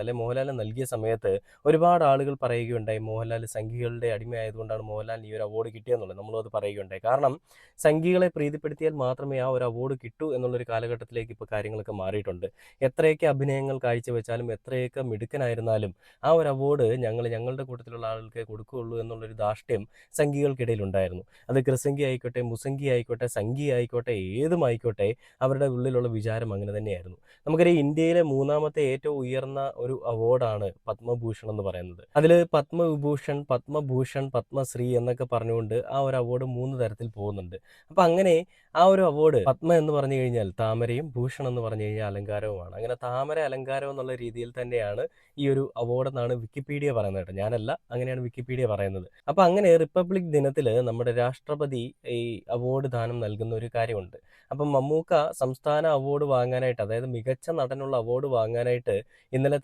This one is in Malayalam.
അല്ലെ മോഹൻലാലിന് നൽകിയ സമയത്ത് ഒരുപാട് ആളുകൾ പറയുകയുണ്ടായി മോഹൻലാൽ സംഘികളുടെ അടിമയായതുകൊണ്ടാണ് മോഹൻലാലിന് ഈ ഒരു അവാർഡ് കിട്ടിയെന്നുള്ളത്. നമ്മളും അത് പറയുകയുണ്ടായി. കാരണം സംഘികളെ പ്രീതിപ്പെടുത്തിയാൽ മാത്രമേ ആ ഒരു അവാർഡ് കിട്ടൂ എന്നുള്ളൊരു കാലഘട്ടത്തിലേക്ക് ഇപ്പോൾ കാര്യങ്ങളൊക്കെ മാറിയിട്ടുണ്ട്. എത്രയൊക്കെ അഭിനയങ്ങൾ കാഴ്ചവെച്ചാലും എത്രയൊക്കെ മിടുക്കനായിരുന്നാലും ആ ഒരു അവാർഡ് ഞങ്ങളുടെ കൂട്ടത്തിലുള്ള ആളുകൾക്കേ കൊടുക്കുകയുള്ളൂ എന്നുള്ളൊരു ധാർഷ്ട്യം സംഘികൾക്കിടയിൽ ഉണ്ടായിരുന്നു. അത് ക്രിസംഖി ആയിക്കോട്ടെ, മുസംഖി ആയിക്കോട്ടെ, സംഘി ആയിക്കോട്ടെ, ഏതുമായിക്കോട്ടെ അവരുടെ ഉള്ളിലുള്ള വിചാരം അങ്ങനെ തന്നെയായിരുന്നു. നമുക്കറിയാം ഇന്ത്യയിലെ മൂന്നാമത്തെ ഏറ്റവും ഉയർന്ന ഒരു അവാർഡാണ് പത്മഭൂഷൺ എന്ന് പറയുന്നത്. അതിൽ പത്മവിഭൂഷൺ, പത്മഭൂഷൺ, പത്മശ്രീ എന്നൊക്കെ പറഞ്ഞുകൊണ്ട് ആ ഒരു അവാർഡ് 3 തരത്തിൽ പോകുന്നുണ്ട്. അപ്പൊ അങ്ങനെ ആ ഒരു അവാർഡ് പത്മ എന്ന് പറഞ്ഞു കഴിഞ്ഞാൽ താമരയും, ഭൂഷൺ എന്ന് പറഞ്ഞു കഴിഞ്ഞാൽ അലങ്കാരവുമാണ്. അങ്ങനെ താമര അലങ്കാരം എന്നുള്ള രീതിയിൽ തന്നെയാണ് ഈ ഒരു അവാർഡ് എന്നാണ് വിക്കിപീഡിയ പറയുന്നത് കേട്ടോ. ഞാനല്ല, അങ്ങനെയാണ് വിക്കിപീഡിയ പറയുന്നത്. അപ്പൊ അങ്ങനെ റിപ്പബ്ലിക് ദിനത്തിൽ നമ്മുടെ രാഷ്ട്രപതി ഈ അവാർഡ് ദാനം നൽകുന്ന ഒരു കാര്യമുണ്ട്. അപ്പം മമ്മൂക്ക സംസ്ഥാന അവാർഡ് വാങ്ങാനായിട്ട്, അതായത് മികച്ച നടനുള്ള അവാർഡ് വാങ്ങാനായിട്ട് ഇന്നലെ